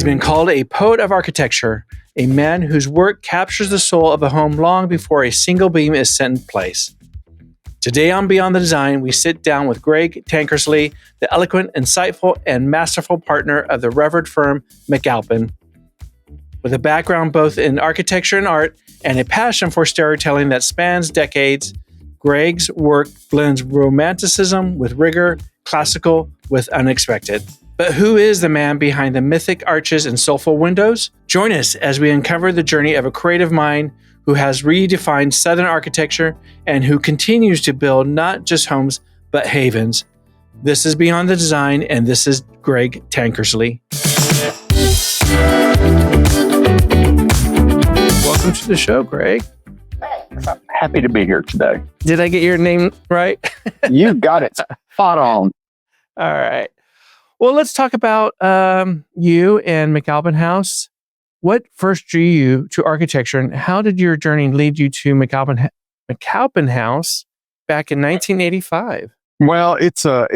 been called a poet of architecture, a man whose work captures the soul of a home long before a single beam is set in place. Today on Beyond the Design, we sit down with Greg Tankersley, the eloquent, insightful, and masterful partner of the revered firm McALPINE. With a background both in architecture and art and a passion for storytelling that spans decades, Greg's work blends romanticism with rigor, classical with unexpected. But who is the man behind the mythic arches and soulful windows? Join us as we uncover the journey of a creative mind who has redefined Southern architecture and who continues to build not just homes, but havens. This is Beyond the Design, and this is Greg Tankersley. Welcome to the show, Greg. I'm happy to be here today. Did I get your name right? You got it. Spot on. All right. Well, let's talk about you and McALPINE House. What first drew you to architecture, and how did your journey lead you to McALPINE House back in 1985? Well, it's a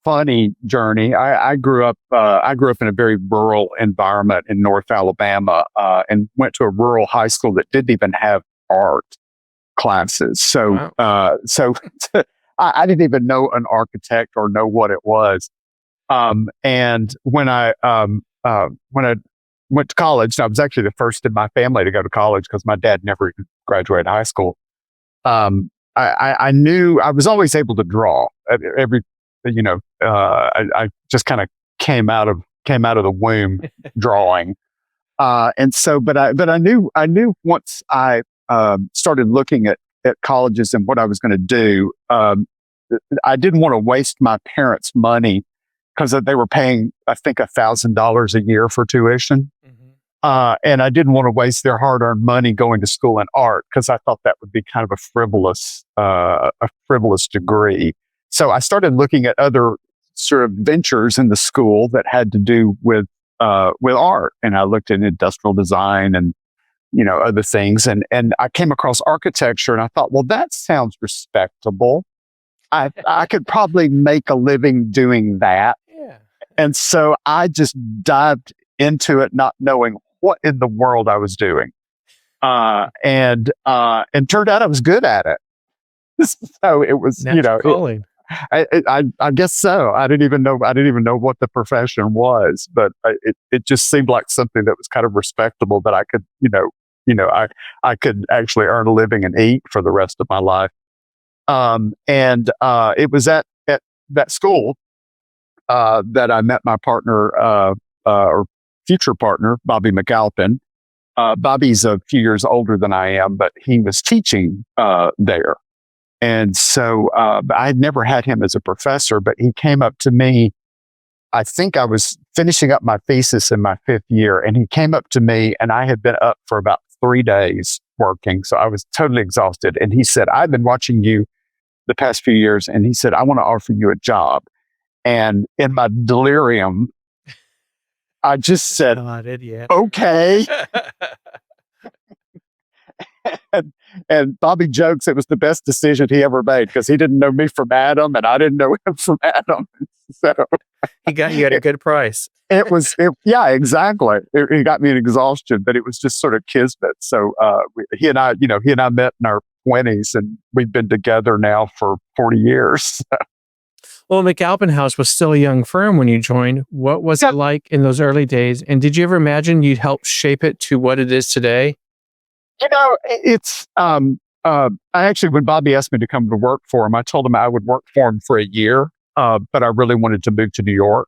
funny journey. I grew up in a very rural environment in North Alabama, and went to a rural high school that didn't even have art classes. So, Wow. I didn't even know an architect or know what it was. And when I went to college, and I was actually the first in my family to go to college because my dad never even graduated high school. I knew I was always able to draw. I just kind of came out of the womb drawing. But I knew once I started looking at colleges and what I was going to do, I didn't want to waste my parents' money because they were paying, I think, $1,000 a year for tuition. Mm-hmm. And I didn't want to waste their hard-earned money going to school in art because I thought that would be kind of a frivolous degree. So I started looking at other sort of ventures in the school that had to do with art. And I looked at industrial design and, other things. And I came across architecture and I thought, well, that sounds respectable. I could probably make a living doing that. Yeah. And so I just dived into it, not knowing what in the world I was doing. And turned out I was good at it. So it was, calling. I guess so. I didn't even know what the profession was, but it just seemed like something that was kind of respectable that I could, I could actually earn a living and eat for the rest of my life. It was at that school that I met my partner, or future partner, Bobby McALPINE. Bobby's a few years older than I am, but he was teaching there. And so I had never had him as a professor, but he came up to me. I think I was finishing up my thesis in my 5th year, and he came up to me, and I had been up for about 3 days working. So I was totally exhausted. And he said, I've been watching you the past few years. And he said, I want to offer you a job. And in my delirium, I just said, okay. and Bobby jokes it was the best decision he ever made because he didn't know me from Adam and I didn't know him from Adam. So he got you at a good price. Yeah, exactly. He got me in exhaustion, but it was just sort of kismet. So he and I met in our 20s, and we've been together now for 40 years. Well, McALPINE House was still a young firm when you joined. What was it like in those early days? And did you ever imagine you'd help shape it to what it is today? It's I actually, when Bobby asked me to come to work for him, I told him I would work for him for a year, but I really wanted to move to New York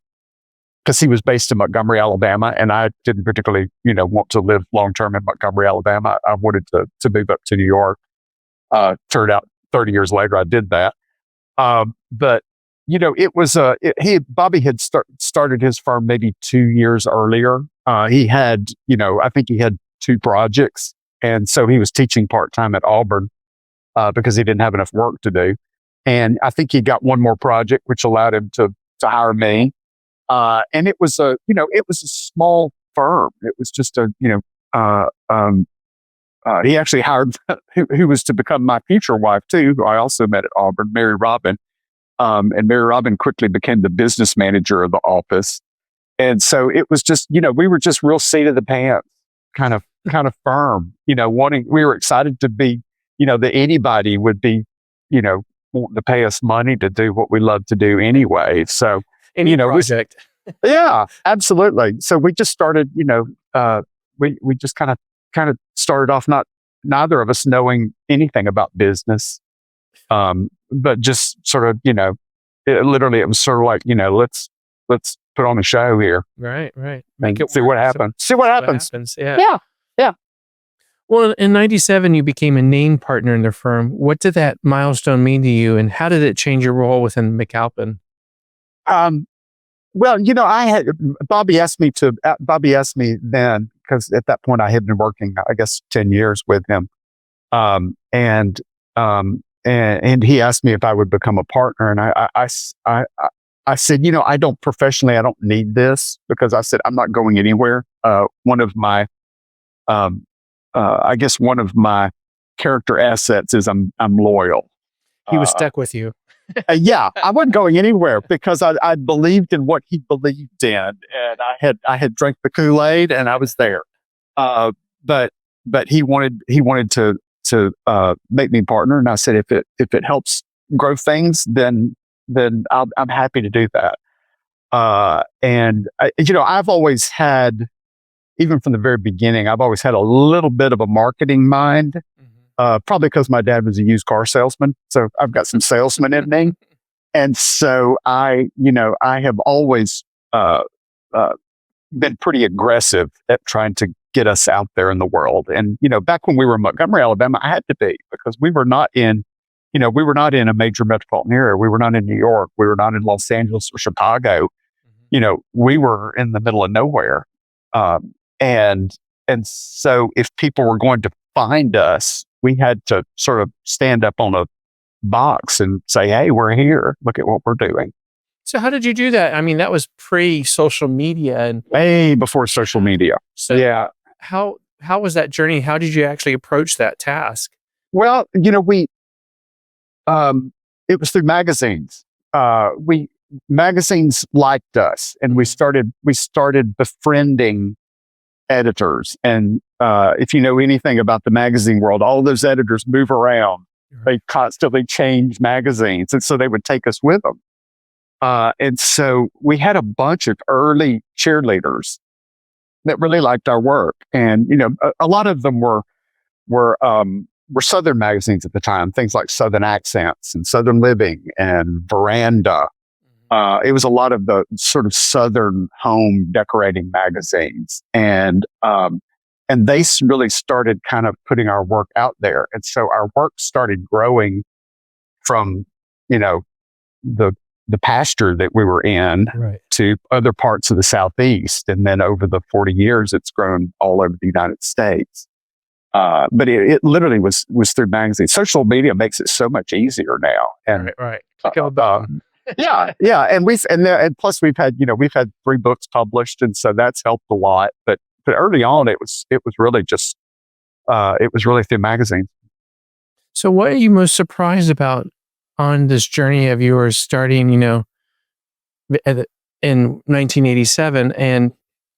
because he was based in Montgomery, Alabama, and I didn't particularly, want to live long term in Montgomery, Alabama. I wanted to move up to New York. Turned out 30 years later, I did that. But it was Bobby had started his firm maybe 2 years earlier. He had, I think he had 2 projects. And so he was teaching part-time at Auburn because he didn't have enough work to do. And I think he got one more project, which allowed him to hire me. And it was a small firm. It was just he actually hired who was to become my future wife too, who I also met at Auburn, Mary Robin. And Mary Robin quickly became the business manager of the office. And so it was just, we were just real seat of the pants, kind of firm, we were excited to be, that anybody would be, wanting to pay us money to do what we love to do anyway. So, Any project. Yeah, absolutely. So we just started, we just kind of started off neither of us knowing anything about business, but just sort of, it was sort of like, let's put on a show here. Right. Make it see what happens. See what happens. Yeah. Well, in 97, you became a named partner in the firm. What did that milestone mean to you, and how did it change your role within McALPINE? Well, Bobby asked me then, because at that point I had been working, I guess, 10 years with him. And he asked me if I would become a partner. And I said, I don't need this, because I said, I'm not going anywhere. One of my character assets is I'm loyal. He was stuck with you. Yeah, I wasn't going anywhere, because I believed in what he believed in, and I had drank the Kool-Aid, and I was there. But he wanted to make me partner, and I said, if it helps grow things, then I'm happy to do that. And I've always had, even from the very beginning, I've always had a little bit of a marketing mind. Probably because my dad was a used car salesman. So I've got some salesman in me. And so I have always been pretty aggressive at trying to get us out there in the world. And, back when we were in Montgomery, Alabama, I had to be, because we were not in a major metropolitan area. We were not in New York. We were not in Los Angeles or Chicago. We were in the middle of nowhere. And so if people were going to find us, we had to sort of stand up on a box and say, hey, we're here. Look at what we're doing. So how did you do that? I mean, that was pre-social media and way before social media. So yeah. How was that journey? How did you actually approach that task? Well, it was through magazines. Magazines liked us, and we started befriending editors. And if you know anything about the magazine world, all those editors move around. They constantly change magazines. And so they would take us with them. And so we had a bunch of early cheerleaders that really liked our work. And, a lot of them were Southern magazines at the time, things like Southern Accents and Southern Living and Veranda. It was a lot of the sort of Southern home decorating magazines. And they really started kind of putting our work out there. And so our work started growing from, the pasture that we were in to other parts of the Southeast. And then over the 40 years, it's grown all over the United States. But it literally was through magazines. Social media makes it so much easier now. And yeah. And plus we've had 3 books published. And so that's helped a lot. But early on, it was really just, it was really through magazines. So what are you most surprised about on this journey of yours starting, in 1987 and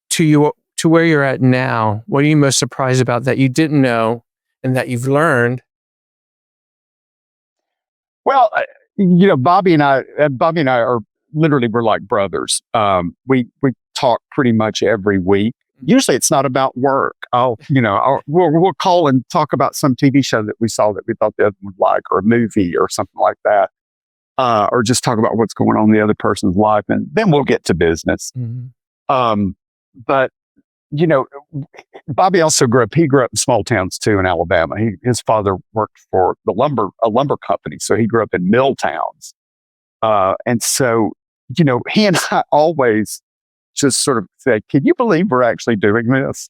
to where you're at now? What are you most surprised about that you didn't know and that you've learned? Well, Bobby and I are literally, we're like brothers. We talk pretty much every week. Usually it's not about work. We'll call and talk about some TV show that we saw that we thought the other would like, or a movie or something like that. Or just talk about what's going on in the other person's life. And then we'll get to business. Mm-hmm. But Bobby also grew up in small towns too in Alabama. His father worked for a lumber company. So he grew up in mill towns. And so, he and I always just sort of say, can you believe we're actually doing this?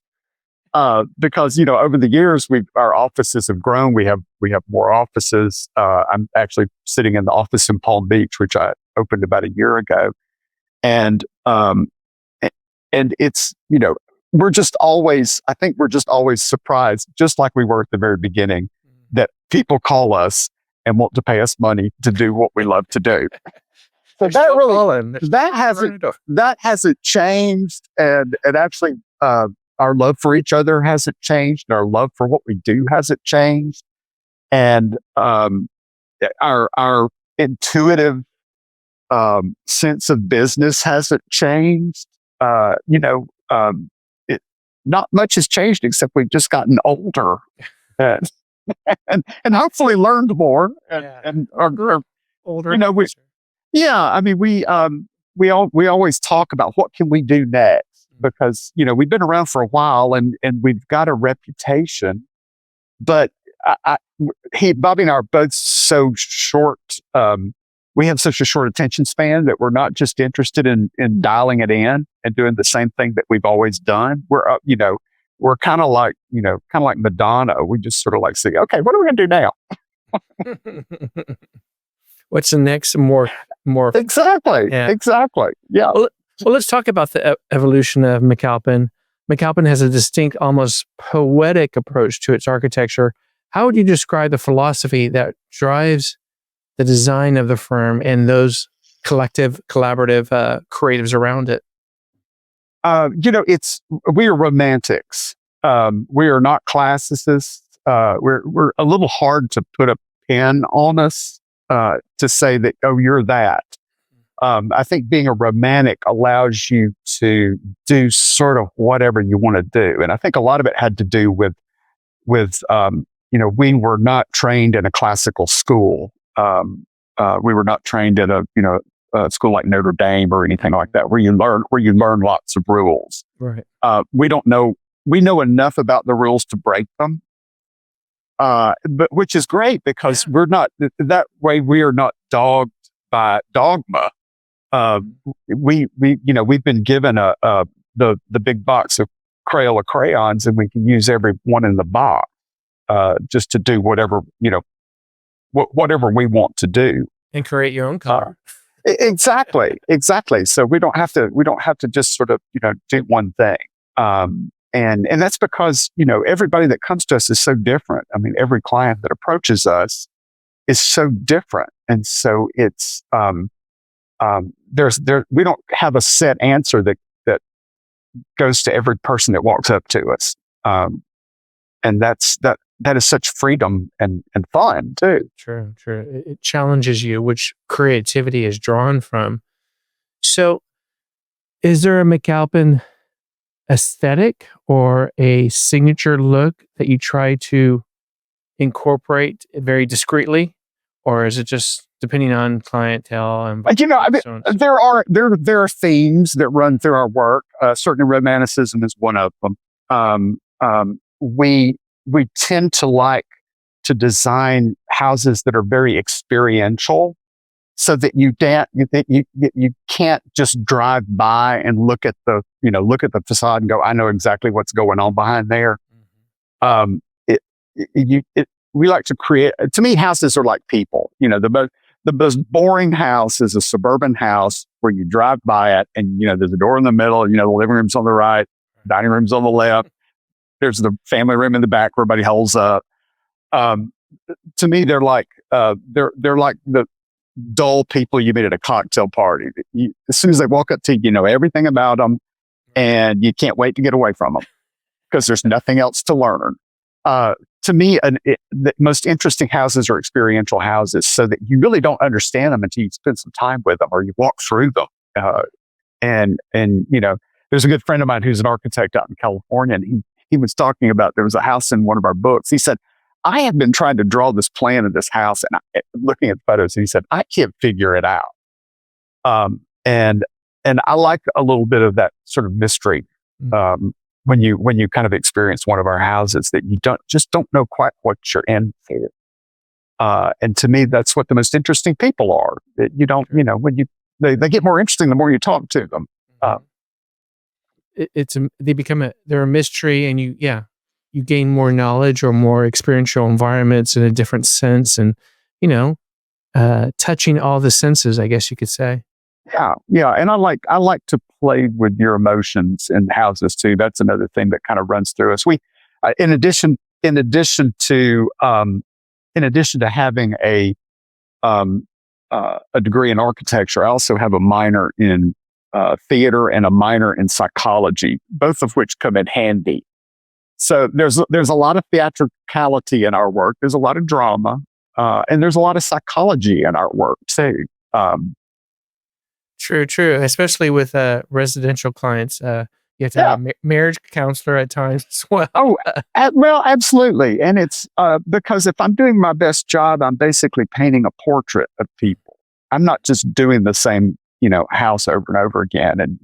Because, over the years, our offices have grown. We have more offices. I'm actually sitting in the office in Palm Beach, which I opened about a year ago. And it's, we're just always surprised, just like we were at the very beginning, that people call us and want to pay us money to do what we love to do. so that really that hasn't changed, and actually our love for each other hasn't changed, and our love for what we do hasn't changed, and our intuitive sense of business hasn't changed. It, not much has changed except we've just gotten older, and and hopefully learned more, and are older. I mean, we always talk about what can we do next, because we've been around for a while, and we've got a reputation, but Bobby and I are both so short. We have such a short attention span that we're not just interested in dialing it in and doing the same thing that we've always done. We're kind of like Madonna. We just sort of like say, okay, what are we going to do now? What's the next more? Exactly. Yeah. Exactly. Yeah. Well, let's talk about the evolution of McALPINE. McALPINE has a distinct, almost poetic approach to its architecture. How would you describe the philosophy that drives the design of the firm and those collaborative creatives around it? We are romantics. We are not classicists. We're a little hard to put a pin on us to say that, oh, you're that. I think being a romantic allows you to do sort of whatever you want to do, and I think a lot of it had to do with we were not trained in a classical school. We were not trained at a school like Notre Dame or anything like that, where you learn lots of rules. Right. We know enough about the rules to break them, but which is great, because we're not that way. We are not dogged by dogma. We've been given the big box of Crayola crayons, and we can use every one in the box just to do whatever whatever we want to do, and create your own color. Exactly. So we don't have to just sort of do one thing. And that's because everybody that comes to us is so different. I mean, every client that approaches us is so different, and so it's we don't have a set answer that goes to every person that walks up to us. And that is such freedom and fun too. True. It challenges you, which creativity is drawn from. So is there a McALPINE aesthetic or a signature look that you try to incorporate very discreetly? Or is it just depending on clientele? And there are themes that run through our work. Certainly romanticism is one of them. We tend to like to design houses that are very experiential, so that you can't just drive by and look at the facade and go, I know exactly what's going on behind there. We like to create. To me, houses are like people. The most boring house is a suburban house where you drive by it, and there's a door in the middle. The living room's on the right, dining room's on the left. There's the family room in the back where everybody holds up. To me, they're like the dull people you meet at a cocktail party. As soon as they walk up to you, you know everything about them, and you can't wait to get away from them because there's nothing else to learn. To me, the most interesting houses are experiential houses, so that you really don't understand them until you spend some time with them or you walk through them. And there's a good friend of mine who's an architect out in California, and he was talking about, there was a house in one of our books. He said, I have been trying to draw this plan of this house, and looking at photos, and he said, I can't figure it out. And I like a little bit of that sort of mystery. When you kind of experience one of our houses, that you don't know quite what you're in for. And to me, that's what the most interesting people are. That you don't, they get more interesting the more you talk to them. They're a mystery, and you gain more knowledge or more experiential environments in a different sense, and touching all the senses, I guess you could say. Yeah, and I like to play with your emotions in houses too. That's another thing that kind of runs through us. We, in addition to having a a degree in architecture. I also have a minor in theater and a minor in psychology, both of which come in handy. So there's a lot of theatricality in our work. There's a lot of drama, and there's a lot of psychology in our work too. True. Especially with residential clients, you have to have a marriage counselor at times as well. Well, absolutely. And it's because if I'm doing my best job, I'm basically painting a portrait of people. I'm not just doing the same, house over and over again. And,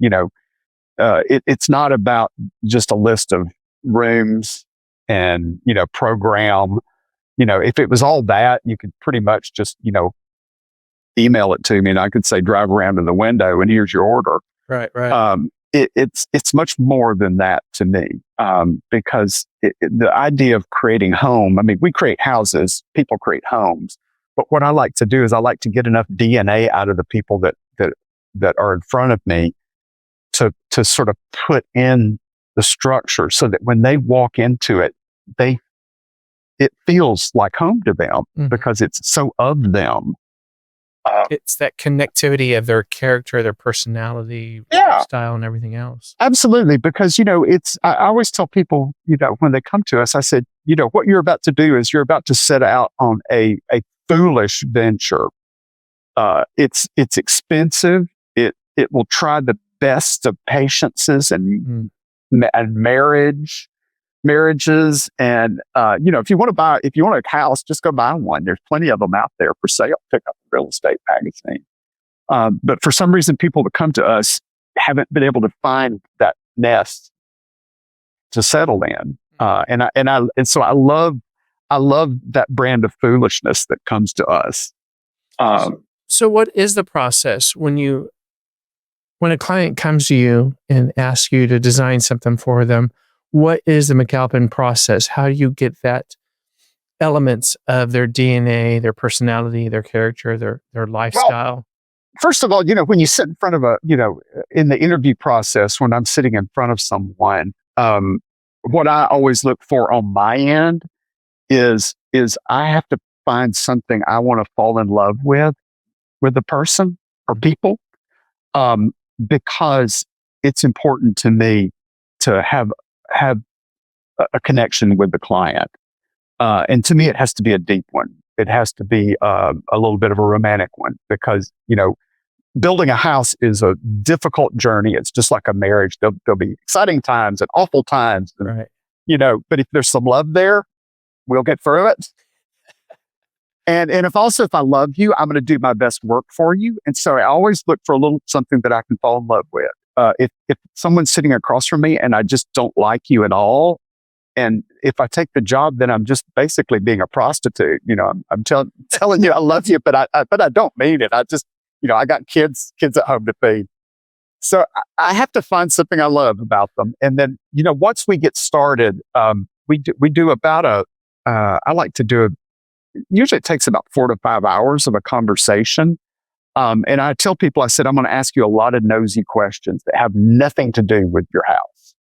it's not about just a list of rooms and, program. If it was all that, you could pretty much just, email it to me and I could say, drive around to the window and here's your order. Right. It's much more than that to me, because the idea of creating home, I mean, we create houses, people create homes, but what I like to do is I like to get enough DNA out of the people that are in front of me to sort of put in the structure so that when they walk into it, it feels like home to them because it's so of them. It's that connectivity of their character, their personality, style, and everything else. Absolutely. Because, I always tell people, when they come to us, I said, what you're about to do is you're about to set out on a foolish venture. It's expensive. It will try the best of patiences and marriages. And, if you want a house, just go buy one. There's plenty of them out there for sale. Pick up a real estate magazine. But for some reason, people that come to us haven't been able to find that nest to settle in. So I love that brand of foolishness that comes to us. So what is the process when a client comes to you and asks you to design something for them? What is the McALPINE process? How do you get that elements of their DNA, their personality, their character, their lifestyle? Well, first of all, when you sit in front of in the interview process, when I'm sitting in front of someone, what I always look for on my end is I have to find something I want to fall in love with the person or people, because it's important to me to have a connection with the client. And to me, it has to be a deep one. It has to be a little bit of a romantic one because, building a house is a difficult journey. It's just like a marriage. There'll be exciting times and awful times. And, right. But if there's some love there, we'll get through it. And if I love you, I'm going to do my best work for you. And so I always look for a little something that I can fall in love with. If someone's sitting across from me and I just don't like you at all, and if I take the job, then I'm just basically being a prostitute. I'm telling you I love you, but I don't mean it. I just, I got kids at home to feed. So I have to find something I love about them. And then, once we get started, we do about I like to do usually it takes about 4 to 5 hours of a conversation. And I tell people, I said, I'm going to ask you a lot of nosy questions that have nothing to do with your house.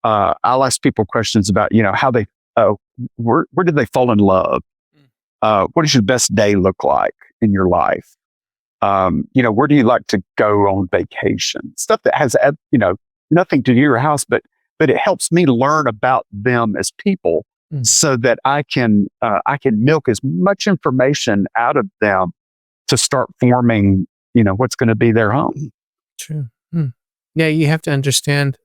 I'll ask people questions about, how they, where did they fall in love? What does your best day look like in your life? Where do you like to go on vacation? Stuff that has, nothing to do with your house, but it helps me learn about them as people so that I can milk as much information out of them to start forming, what's going to be their home. True. Yeah, you have to understand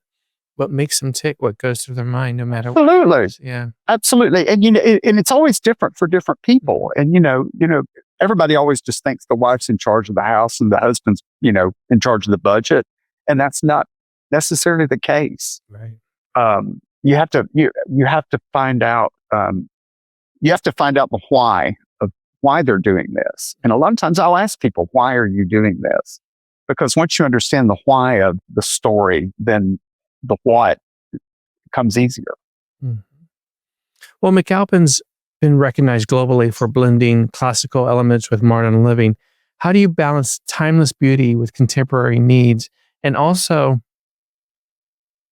what makes them tick, what goes through their mind, no matter what. Absolutely. Yeah. Absolutely. And, and it's always different for different people. And, everybody always just thinks the wife's in charge of the house and the husband's, in charge of the budget. And that's not necessarily the case. Right. You have to find out, the why of why they're doing this. And a lot of times I'll ask people, why are you doing this? Because once you understand the why of the story, then the what becomes easier. Mm-hmm. Well, McALPINE's been recognized globally for blending classical elements with modern living. How do you balance timeless beauty with contemporary needs? And also,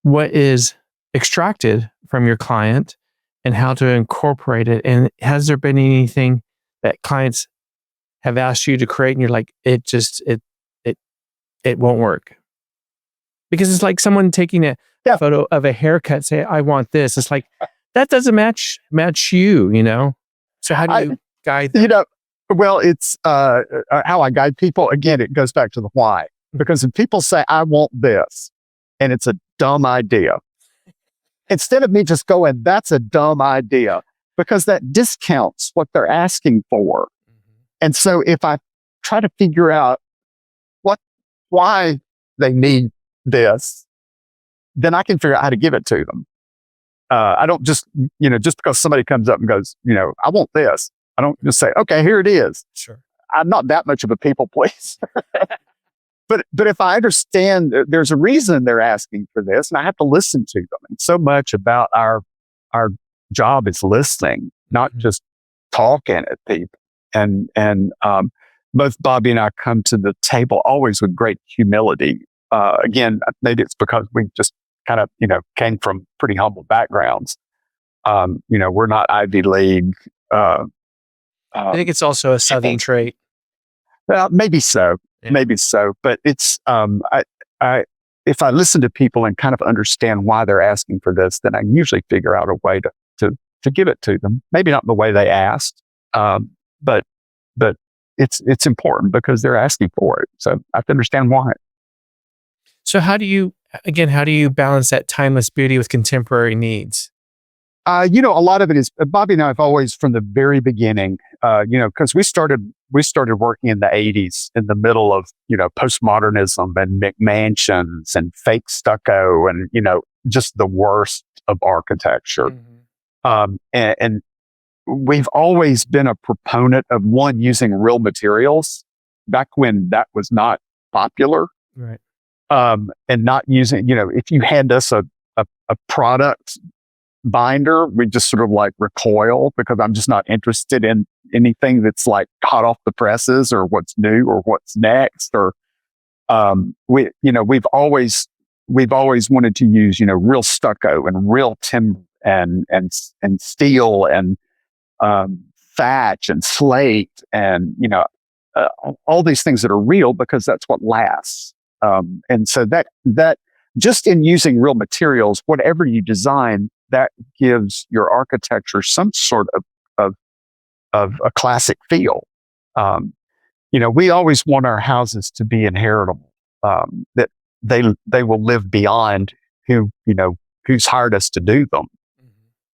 what is extracted from your client and how to incorporate it? And has there been anything that clients have asked you to create and you're like, it won't work? Because it's like someone taking a photo of a haircut, say, I want this. It's like, that doesn't match you, So how do you guide them? Well, it's how I guide people. Again, it goes back to the why. Because if people say, I want this, and it's a dumb idea, instead of me just going, that's a dumb idea, because that discounts what they're asking for. And so if I try to figure out why they need this, then I can figure out how to give it to them. I don't just because somebody comes up and goes, I want this, I don't just say, okay, here it is. Sure. I'm not that much of a people pleaser. But if I understand there's a reason they're asking for this, and I have to listen to them. And so much about our job is listening, not just talking at people. And both Bobby and I come to the table always with great humility. Again, maybe it's because we just kind of came from pretty humble backgrounds. We're not Ivy League. I think it's also a Southern trait. Well, maybe so. Yeah. Maybe so, but it's if I listen to people and kind of understand why they're asking for this, then I usually figure out a way to give it to them. Maybe not the way they asked, but it's important because they're asking for it. So I have to understand why. So how do you balance that timeless beauty with contemporary needs? A lot of it is Bobby and I have always, from the very beginning, because we started working in the 80s in the middle of, postmodernism and McMansions and fake stucco and, just the worst of architecture. And we've always been a proponent of using real materials back when that was not popular. Right. And not using, if you hand us a product binder, we just sort of like recoil because I'm just not interested in anything that's like hot off the presses or what's new or what's next. Or we've always wanted to use real stucco and real timber and steel and thatch and slate and all these things that are real because that's what lasts. And so that just in using real materials, whatever you design, that gives your architecture some sort of a classic feel. We always want our houses to be inheritable, that they will live beyond who's hired us to do them.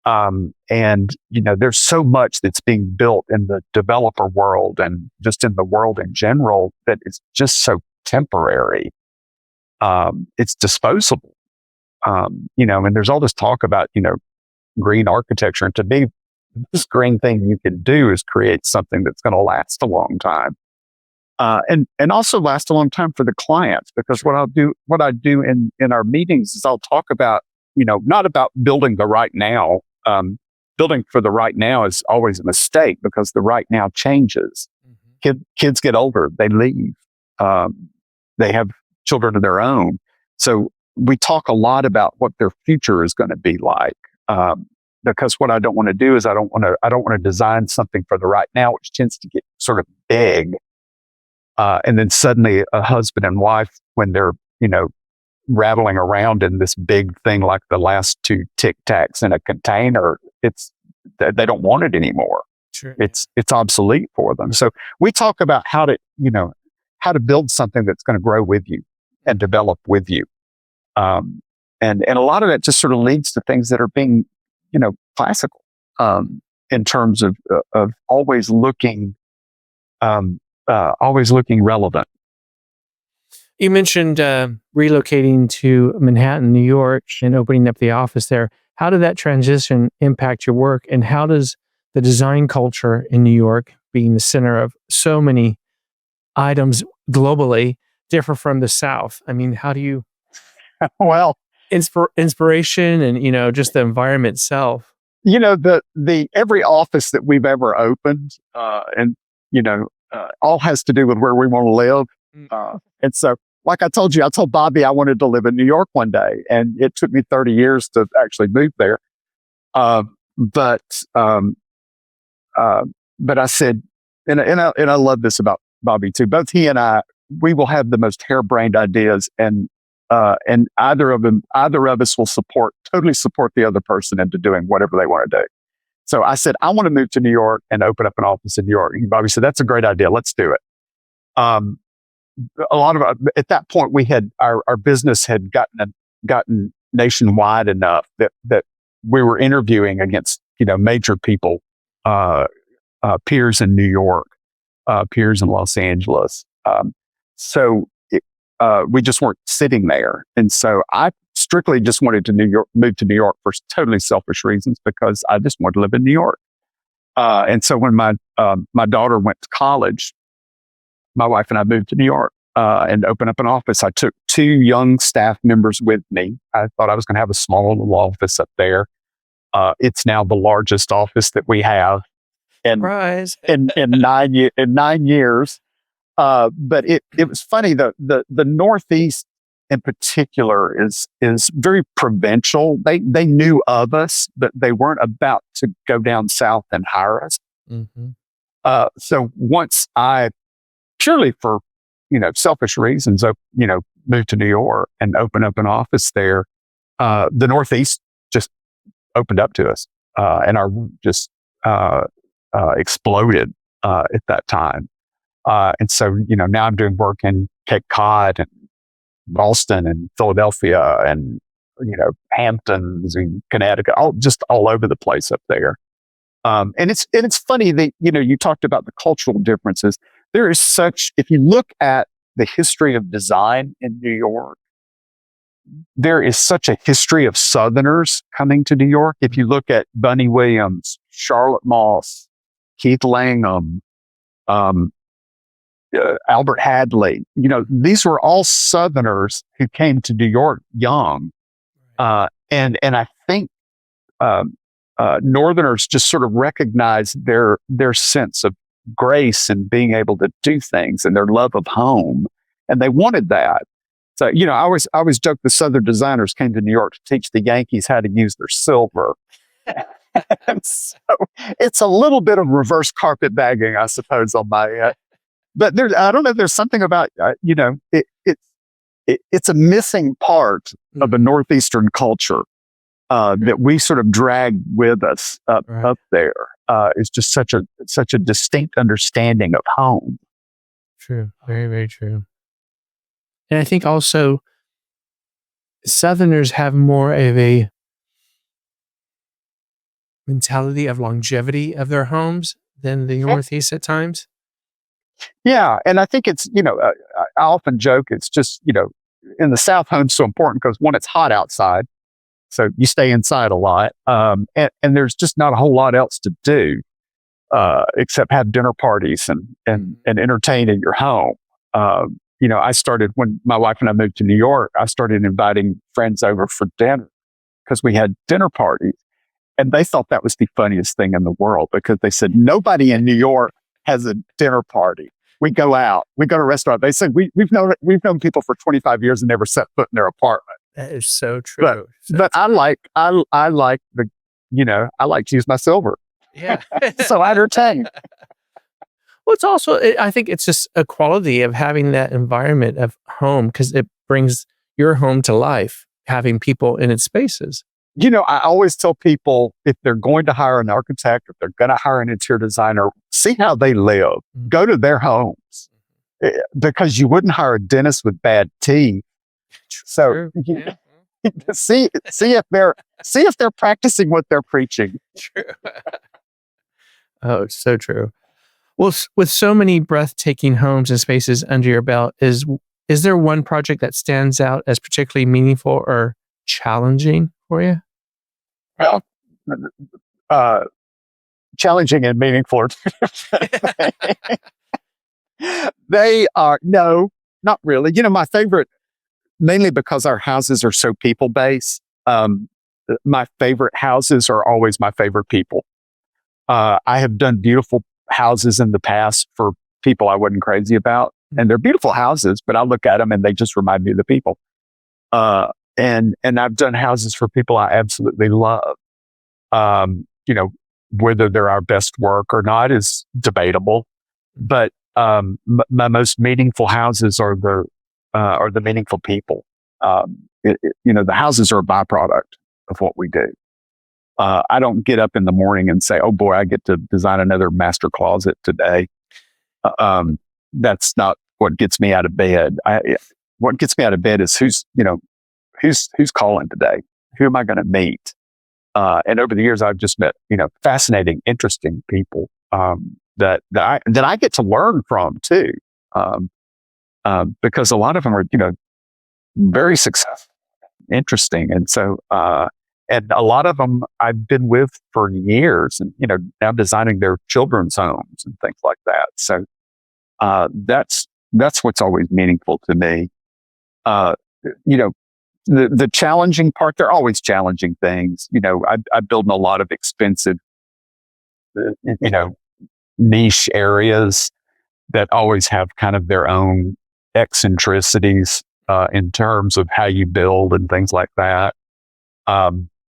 And there's so much that's being built in the developer world and just in the world in general that is just so temporary. It's disposable. And there's all this talk about, green architecture. And to me, this green thing you can do is create something that's going to last a long time. And also last a long time for the clients, because what I do in our meetings is I'll talk about, not about building the right now. Building for the right now is always a mistake because the right now changes. Kids get older, they leave, they have children of their own. So we talk a lot about what their future is going to be like. Because what I don't want to do is I don't want to design something for the right now, which tends to get sort of big. And then suddenly a husband and wife, when they're, rattling around in this big thing like the last 2 Tic Tacs in a container, they don't want it anymore. Sure. It's obsolete for them. So we talk about how to build something that's going to grow with you and develop with you. And a lot of that just sort of leads to things that are being, classical, in terms of always looking relevant. You mentioned relocating to Manhattan, New York, and opening up the office there. How did that transition impact your work? And how does the design culture in New York, being the center of so many items globally, differ from the South? I mean, how do you... Well, inspiration and, just the environment itself. The every office that we've ever opened, all has to do with where we want to live. And so, like I told Bobby I wanted to live in New York one day, and it took me 30 years to actually move there. But I said, and I love this about Bobby too. Both he and I, we will have the most harebrained ideas, and either of us will totally support the other person into doing whatever they want to do. So I said, I want to move to New York and open up an office in New York. And Bobby said, that's a great idea. Let's do it. A lot of at that point, we had our business had gotten nationwide enough that we were interviewing against major people, peers in New York, peers in Los Angeles. So we just weren't sitting there, and so I strictly just wanted to move to New York for totally selfish reasons, because I just wanted to live in New York. And so when my daughter went to college, my wife and I moved to New York and opened up an office. I took 2 young staff members with me. I thought I was going to have a small little office up there. It's now the largest office that we have, and in 9 years. But it was funny. The Northeast in particular is very provincial. They knew of us, but they weren't about to go down south and hire us. Mm-hmm. So once I, purely for selfish reasons, moved to New York and opened up an office there, the Northeast just opened up to us, and our just exploded at that time. And so now I'm doing work in Cape Cod and Boston and Philadelphia and Hamptons and Connecticut, all over the place up there. And it's funny that you talked about the cultural differences. There is if you look at the history of design in New York, there is such a history of Southerners coming to New York. If you look at Bunny Williams, Charlotte Moss, Keith Langham, Albert Hadley, these were all Southerners who came to New York young. And I think Northerners just sort of recognized their sense of grace and being able to do things and their love of home. And they wanted that. So, I always joke the Southern designers came to New York to teach the Yankees how to use their silver. And so it's a little bit of reverse carpetbagging, I suppose, on my but I don't know. There's something about it's a missing part of a Northeastern culture that we sort of drag with us up there. It's just such a distinct understanding of home. True, very, very true. And I think also Southerners have more of a mentality of longevity of their homes than the Northeast at times. Yeah. And I think it's, I often joke, it's just, in the South, home's so important because, one, it's hot outside. So you stay inside a lot. And there's just not a whole lot else to do except have dinner parties and entertain in your home. I started, when my wife and I moved to New York, I started inviting friends over for dinner because we had dinner parties. And they thought that was the funniest thing in the world, because they said, nobody in New York has a dinner party. We go out, we go to a restaurant. They said, we've known people for 25 years and never set foot in their apartment. That is so true. But I like to use my silver. Yeah. So I entertain. Well, it's also, I think it's just a quality of having that environment of home, because it brings your home to life, having people in its spaces. I always tell people, if they're going to hire an architect, if they're going to hire an interior designer, see how they live. Mm-hmm. Go to their homes, because you wouldn't hire a dentist with bad teeth. So see if they're practicing what they're preaching. True. Oh, it's so true. Well, with so many breathtaking homes and spaces under your belt, is there one project that stands out as particularly meaningful or challenging for you? Well, challenging and meaningful are two different things. They are, no, not really. My favorite, mainly because our houses are so people-based, my favorite houses are always my favorite people. I have done beautiful houses in the past for people I wasn't crazy about, and they're beautiful houses, but I look at them and they just remind me of the people. And I've done houses for people I absolutely love. Whether they're our best work or not is debatable. But my most meaningful houses are the meaningful people. The houses are a byproduct of what we do. I don't get up in the morning and say, "Oh boy, I get to design another master closet today." That's not what gets me out of bed. What gets me out of bed is who's calling today. Who am I going to meet? And over the years, I've just met fascinating, interesting people that I get to learn from too, because a lot of them are very successful, interesting, and so and a lot of them I've been with for years, and now designing their children's homes and things like that. So that's what's always meaningful to me. The challenging part, there are always challenging things. I build in a lot of expensive, niche areas that always have kind of their own eccentricities in terms of how you build and things like that.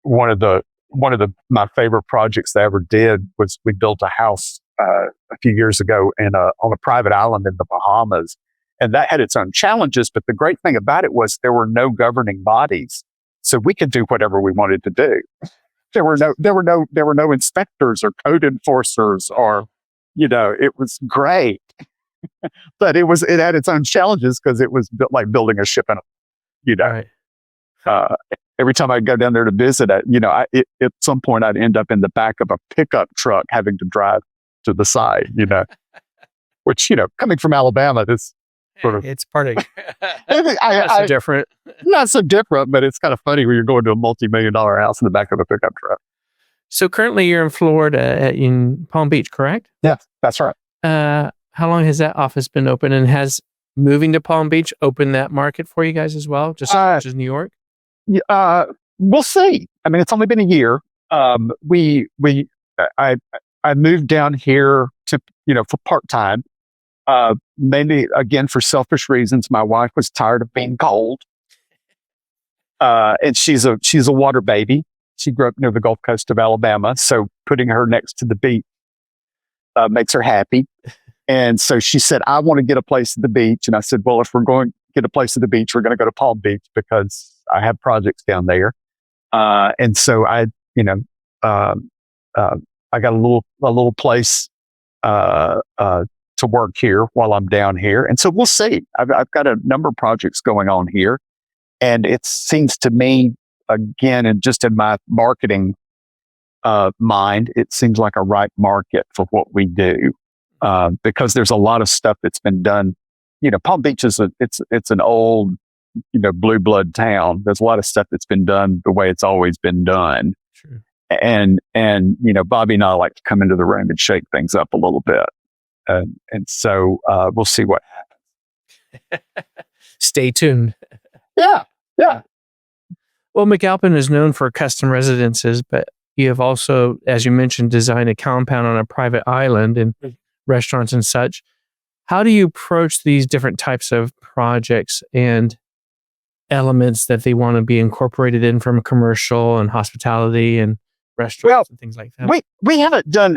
One of my favorite projects I ever did was we built a house a few years ago on a private island in the Bahamas. And that had its own challenges, but the great thing about it was there were no governing bodies, so we could do whatever we wanted to do. There were no inspectors or code enforcers, or it was great. But it had its own challenges because it was like building a ship in Right. Every time I'd go down there to visit, at some point I'd end up in the back of a pickup truck having to drive to the side. Which coming from Alabama, this sort of It's part of so different. Not so different, but it's kind of funny when you're going to a multi-million-dollar house in the back of a pickup truck. So currently you're in Florida in Palm Beach, correct? Yeah, that's right. How long has that office been open, and has moving to Palm Beach opened that market for you guys as well, just as New York? We'll see. I mean, it's only been a year. I moved down here to for part-time. Mainly again for selfish reasons. My wife was tired of being cold, and she's a water baby. She grew up near the Gulf Coast of Alabama, so putting her next to the beach makes her happy. And so she said, "I want to get a place at the beach." And I said, "Well, if we're going to get a place at the beach, we're going to go to Palm Beach because I have projects down there." And so I got a little place to work here while I'm down here. And so we'll see. I've got a number of projects going on here. And it seems to me, again, and just in my marketing mind, it seems like a right market for what we do. Because there's a lot of stuff that's been done. Palm Beach is it's an old, blue blood town. There's a lot of stuff that's been done the way it's always been done. True. And Bobby and I like to come into the room and shake things up a little bit. And so we'll see what happens. Stay tuned. Yeah. Well, McALPINE is known for custom residences, but you have also, as you mentioned, designed a compound on a private island and restaurants and such. How do you approach these different types of projects and elements that they want to be incorporated in from commercial and hospitality and restaurants and things like that? We haven't done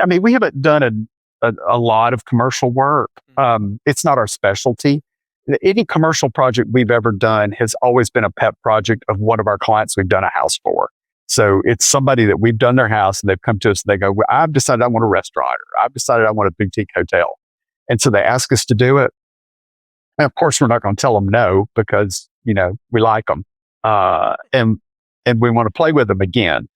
a lot of commercial work. It's not our specialty. Any commercial project we've ever done has always been a pet project of one of our clients we've done a house for. So it's somebody that we've done their house and they've come to us and they go, "Well, I've decided I want a restaurant, or I've decided I want a boutique hotel." And so they ask us to do it. And of course, we're not going to tell them no because, we like them. And we want to play with them again.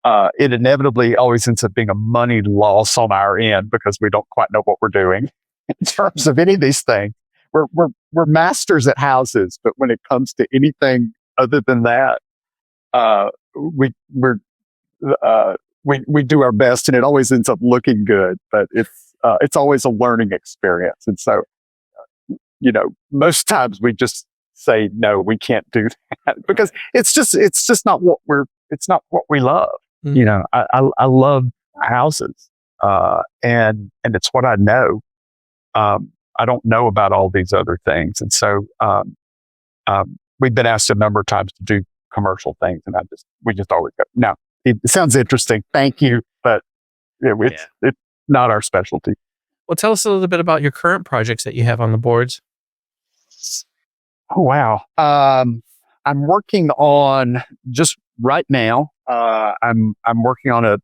It inevitably always ends up being a money loss on our end because we don't quite know what we're doing in terms of any of these things. We're masters at houses, but when it comes to anything other than that, we do our best, and it always ends up looking good. But it's always a learning experience, and so most times we just say no, we can't do that because it's just not what we love. Mm-hmm. I love houses, and it's what I know. I don't know about all these other things, and so we've been asked a number of times to do commercial things, and we just always go, "No, it sounds interesting, thank you, but it's not our specialty." Well, tell us a little bit about your current projects that you have on the boards. Oh, wow. I'm working on just right now. I'm working on a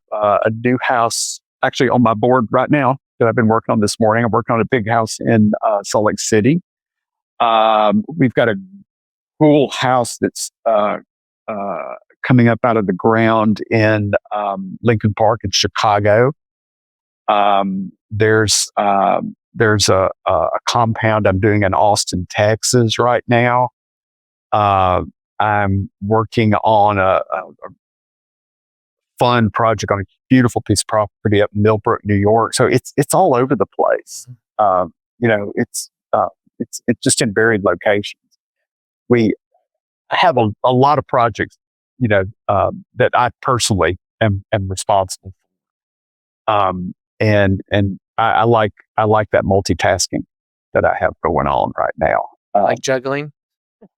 new house actually on my board right now that I've been working on this morning. I'm working on a big house in Salt Lake City. We've got a cool house that's coming up out of the ground in Lincoln Park in Chicago. There's a compound I'm doing in Austin, Texas right now. I'm working on a fun project on a beautiful piece of property up in Millbrook, New York. So it's all over the place. It's just in varied locations. We have a lot of projects, that I personally am responsible for. And I like that multitasking that I have going on right now. Like juggling?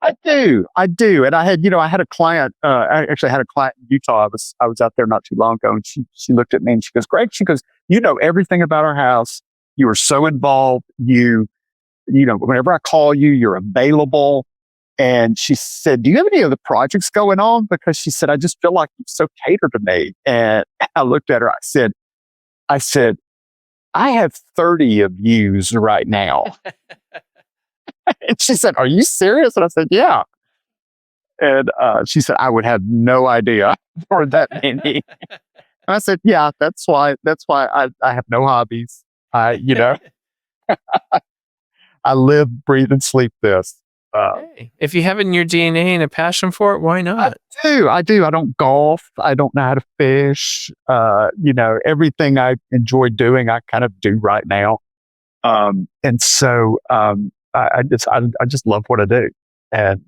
I do. And I had a client, I actually had a client in Utah. I was out there not too long ago, and she looked at me and she goes, "Greg," she goes, "You know everything about our house. You are so involved. Whenever I call you, you're available." And she said, "Do you have any other projects going on?" Because she said, "I just feel like you so cater to me." And I looked at her, I said, "I have 30 of yous right now." And she said, "Are you serious?" And I said, "Yeah." And she said, "I would have no idea for that many." And I said, "Yeah, that's why I have no hobbies. I live, breathe, and sleep this." Hey, if you have it in your DNA and a passion for it, why not? I do. I don't golf. I don't know how to fish. Everything I enjoy doing, I kind of do right now. And so I just love what I do, and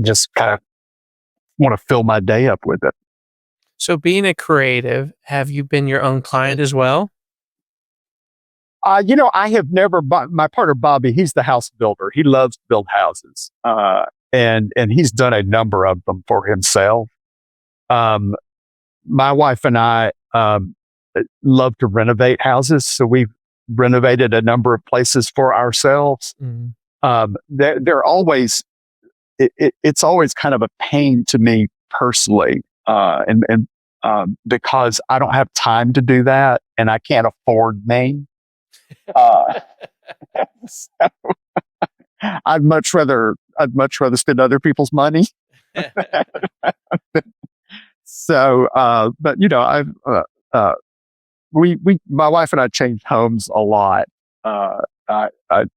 just kind of want to fill my day up with it. So being a creative, have you been your own client as well? I have never, my partner, Bobby, he's the house builder. He loves to build houses. And he's done a number of them for himself. My wife and I, love to renovate houses. So we've renovated a number of places for ourselves. Mm-hmm. They're always, it's always kind of a pain to me personally. Because I don't have time to do that and I can't afford me. So I'd much rather spend other people's money. So, but I've my wife and I change homes a lot.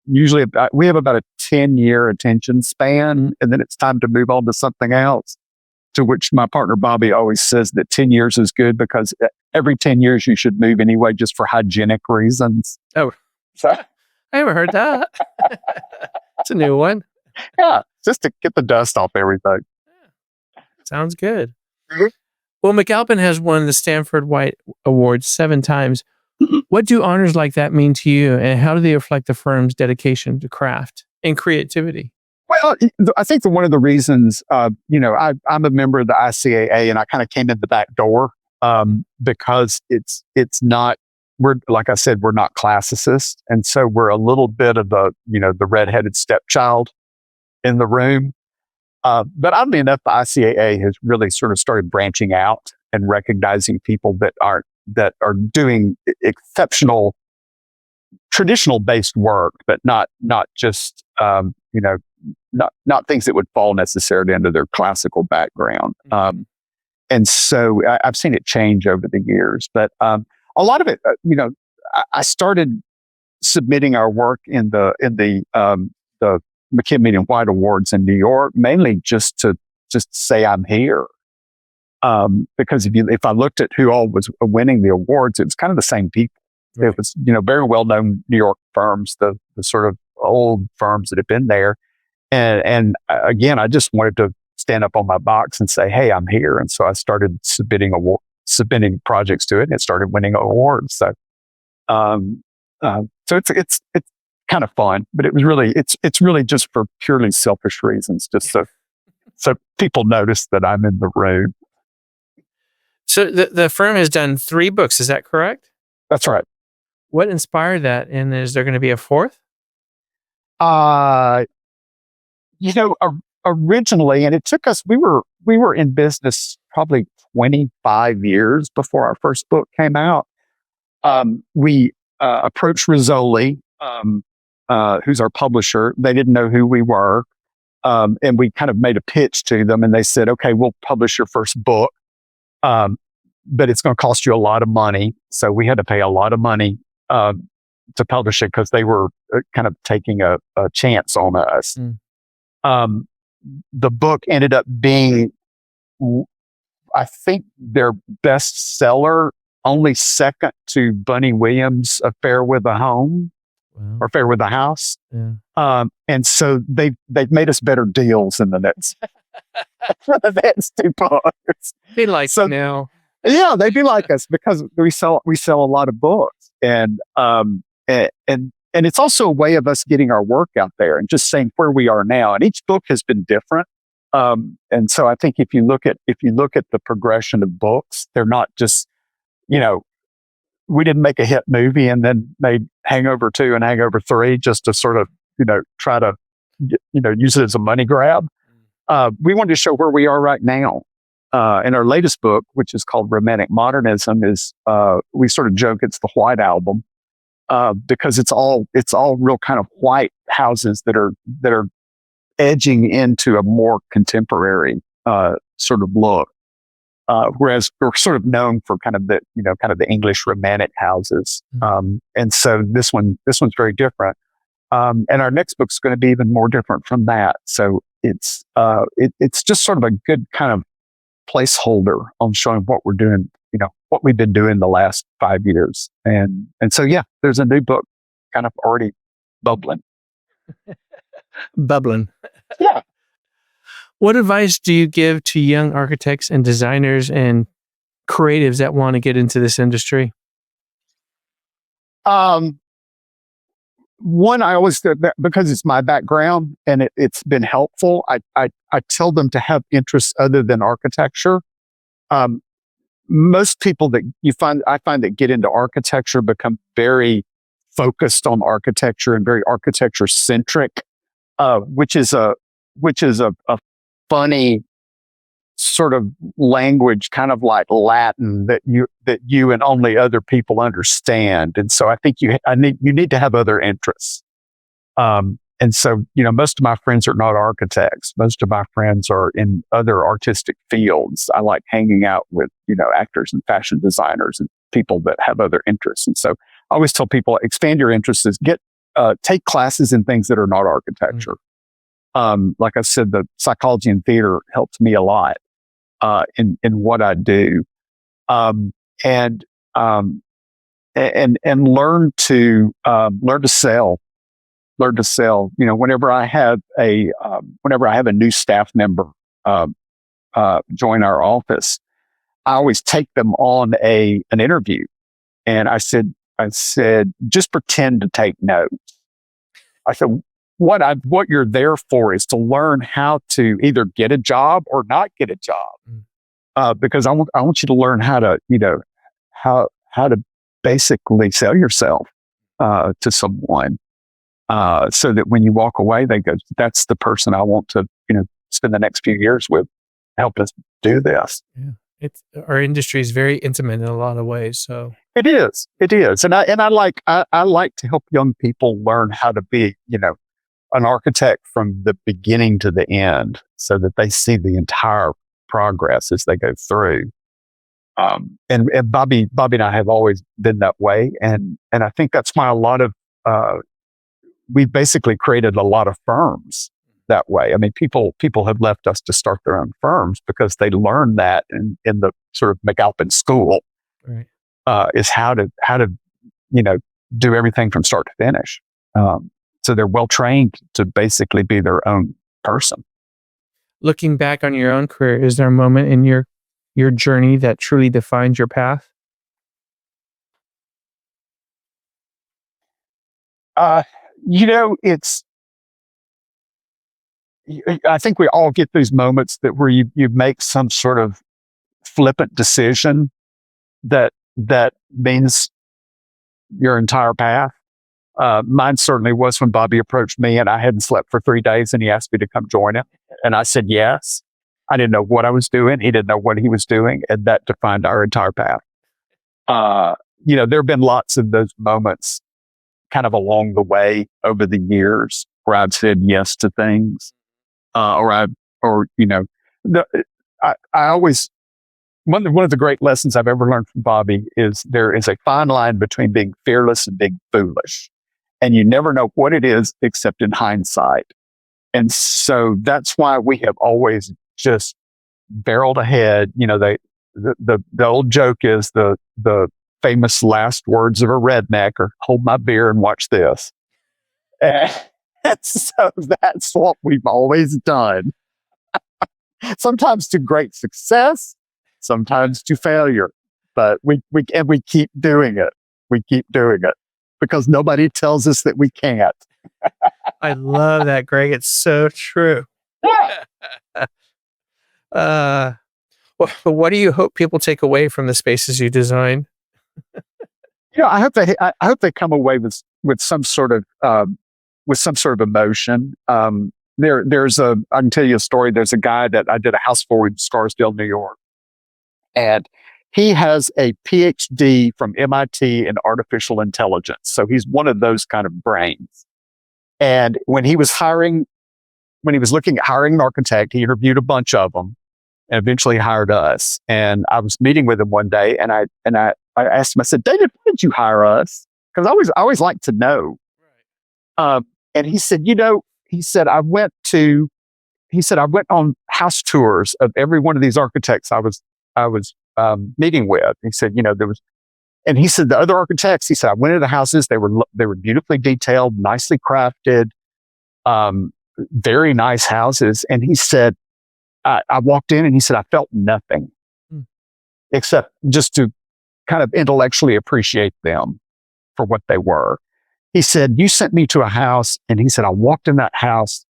Usually we have about a 10-year attention span, and then it's time to move on to something else. To which my partner Bobby always says that 10 years is good because every 10 years you should move anyway, just for hygienic reasons. Oh, so I haven't heard that. It's a new one. Yeah, just to get the dust off everything. Sounds good. Mm-hmm. Well, McAlpine has won the Stanford White Award 7 times. What do honors like that mean to you, and how do they reflect the firm's dedication to craft and creativity? Well, I think one of the reasons, I'm a member of the ICAA, and I kind of came in the back door because it's not. Like I said, we're not classicists, and so we're a little bit of the redheaded stepchild in the room. But oddly enough, the ICAA has really sort of started branching out and recognizing people that are doing exceptional traditional based work, but not just not things that would fall necessarily under their classical background. And so I've seen it change over the years, but a lot of it, I started submitting our work in the McKinney and White Awards in New York, mainly just to say I'm here. Because if I looked at who all was winning the awards, it was kind of the same people. Right. It was, very well-known New York firms, the sort of old firms that have been there. And again, I just wanted to stand up on my box and say, "Hey, I'm here." And so I started submitting projects to it, and it started winning awards. So, it's kind of fun, but it's really just for purely selfish reasons, just so people notice that I'm in the room. So the firm has done 3 books. Is that correct? That's right. What inspired that? And is there going to be a fourth? Uh, you know, originally, and it took us, we were in business probably 25 years before our first book came out. We approached Rizzoli, who's our publisher. They didn't know who we were. And we kind of made a pitch to them, and they said, okay, we'll publish your first book, but it's going to cost you a lot of money. So we had to pay a lot of money to publish it because they were kind of taking a chance on us. The book ended up being, I think, their bestseller, only second to Bunny Williams' Affair with a Home. Wow. Or Affair with a House. Yeah. And so they've made us better deals in the next for the next two books. They like so, now. Yeah, they be like us because we sell a lot of books, and it's also a way of us getting our work out there and just saying where we are now. And each book has been different. And so I think if you look at the progression of books, they're not just, we didn't make a hit movie and then made Hangover 2 and Hangover 3 just to sort of, try to, use it as a money grab. We wanted to show where we are right now. And our latest book, which is called Romantic Modernism, is, we sort of joke it's the White Album, because it's all real kind of white houses that are edging into a more contemporary, sort of look. Whereas we're sort of known for kind of the English romantic houses. And so this one's very different. And our next book's going to be even more different from that. So it's just sort of a good kind of placeholder on showing what we're doing, what we've been doing the last 5 years. And so, yeah, there's a new book kind of already bubbling. Bubbling. Yeah. What advice do you give to young architects and designers and creatives that want to get into this industry? One, I always, because it's my background and it's been helpful, I tell them to have interests other than architecture. Most people I find that get into architecture become very focused on architecture and very architecture centric, which is a funny sort of language, kind of like Latin that you and only other people understand. And so I think you need to have other interests. And so, most of my friends are not architects. Most of my friends are in other artistic fields. I like hanging out with, actors and fashion designers and people that have other interests. And so I always tell people, expand your interests, take classes in things that are not architecture. Like I said, the psychology and theater helped me a lot in what I do, and learn to sell. Learn to sell. Whenever I have a new staff member join our office, I always take them on an interview, and I said, just pretend to take notes. I said, what you're there for is to learn how to either get a job or not get a job, because I want you to learn how to how to basically sell yourself to someone, so that when you walk away, they go, "That's the person I want to spend the next few years with, help us do this." Yeah, our industry is very intimate in a lot of ways. So it is, and I like to help young people learn how to be an architect from the beginning to the end, so that they see the entire progress as they go through. And Bobby and I have always been that way, and I think that's why we've basically created a lot of firms that way. I mean, people have left us to start their own firms because they learned that in the sort of McALPINE school, right? Is how to do everything from start to finish. So they're well trained to basically be their own person. Looking back on your own career, is there a moment in your journey that truly defined your path? I think we all get these moments where you make some sort of flippant decision that means your entire path. Mine certainly was when Bobby approached me and I hadn't slept for 3 days and he asked me to come join him. And I said yes. I didn't know what I was doing. He didn't know what he was doing. And that defined our entire path. There have been lots of those moments kind of along the way over the years where I've said yes to things. I always, one of the great lessons I've ever learned from Bobby is there is a fine line between being fearless and being foolish. And you never know what it is except in hindsight. And so that's why we have always just barreled ahead. The old joke is the famous last words of a redneck are hold my beer and watch this. And so that's what we've always done. Sometimes to great success, sometimes to failure, but we keep doing it. We keep doing it because nobody tells us that we can't. I love that, Greg. It's so true. But what do you hope people take away from the spaces you design? I hope they come away with some sort of emotion. I can tell you a story. There's a guy that I did a house for in Scarsdale, New York, and he has a PhD from MIT in artificial intelligence. So he's one of those kind of brains. And when he was looking at hiring an architect, he interviewed a bunch of them and eventually hired us. And I was meeting with him one day and I asked him, I said, David, why did you hire us? Because I always like to know. Right. And he said, I went on house tours of every one of these architects I was meeting with. He said, and he said, the other architects, he said, I went into the houses. They were beautifully detailed, nicely crafted, very nice houses. And he said, I walked in and he said, I felt nothing except just to kind of intellectually appreciate them for what they were. He said, you sent me to a house. And he said, I walked in that house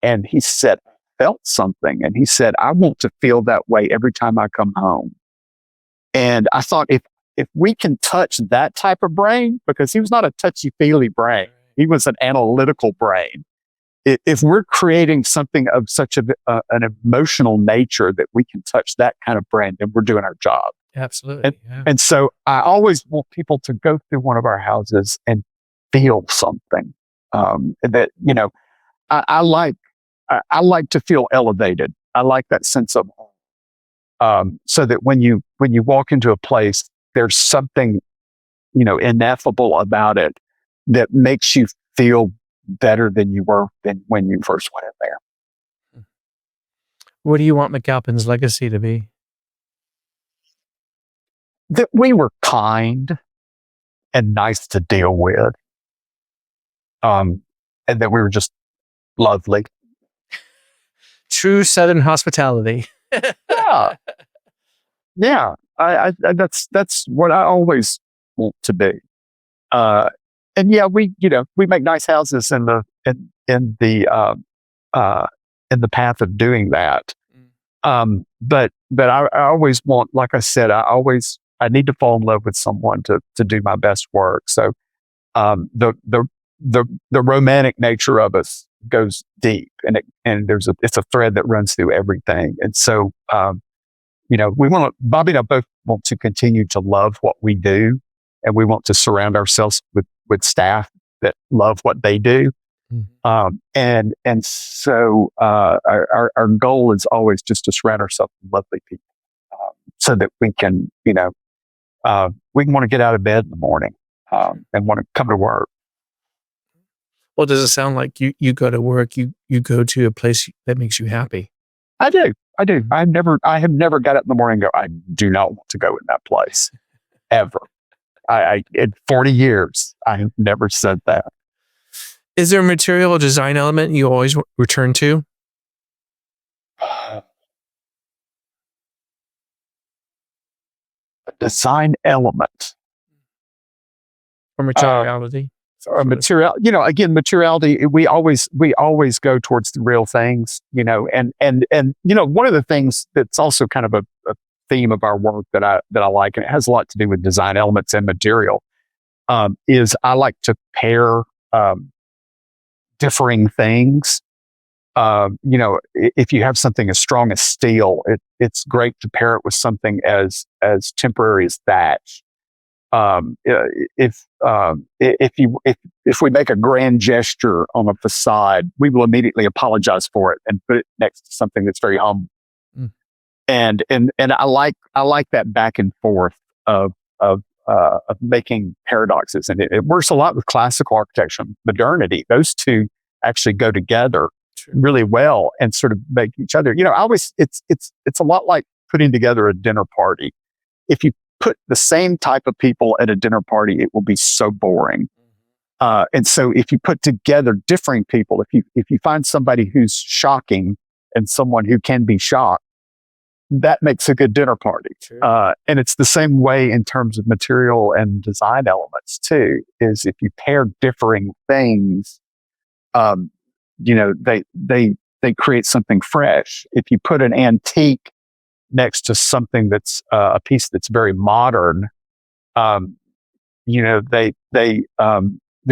and he said, I felt something. And he said, I want to feel that way every time I come home. And I thought if we can touch that type of brain, because he was not a touchy-feely brain, he was an analytical brain. If we're creating something of such an emotional nature that we can touch that kind of brain, then we're doing our job. Absolutely. And so I always want people to go through one of our houses and feel something. I like to feel elevated. I like that sense of so that when you walk into a place, there's something, ineffable about it that makes you feel better than you were than when you first went in there. What do you want McALPINE's legacy to be? That we were kind and nice to deal with. And that we were just lovely. True Southern hospitality. Yeah. That's what I always want to be. And yeah, we make nice houses in the path of doing that. But I always want, like I said, I need to fall in love with someone to do my best work. So, the romantic nature of us goes deep and it's a thread that runs through everything. And so, Bobby and I both want to continue to love what we do, and we want to surround ourselves with staff that love what they do. And so our goal is always just to surround ourselves with lovely people, so that we can want to get out of bed in the morning and want to come to work. Well, does it sound like you go to work, you go to a place that makes you happy? I do. I have never got up in the morning and go, I do not want to go in that place ever. In 40 years, I have never said that. Is there a material or design element you always return to? A design element. Or materiality? Again, materiality, we always go towards the real things, and one of the things that's also kind of a theme of our work that I like, and it has a lot to do with design elements and material, is I like to pair differing things. If you have something as strong as steel, it's great to pair it with something as temporary as thatch. If we make a grand gesture on a facade, we will immediately apologize for it and put it next to something that's very humble. Mm. And I like that back and forth of making paradoxes, and it works a lot with classical architecture and modernity. Those two actually go together really well and sort of make each other. It's a lot like putting together a dinner party. If you put the same type of people at a dinner party, it will be so boring. And so if you put together differing people, if you find somebody who's shocking and someone who can be shocked, that makes a good dinner party. And it's the same way in terms of material and design elements too, is if you pair differing things, they create something fresh. If you put an antique next to something that's a piece that's very modern, they're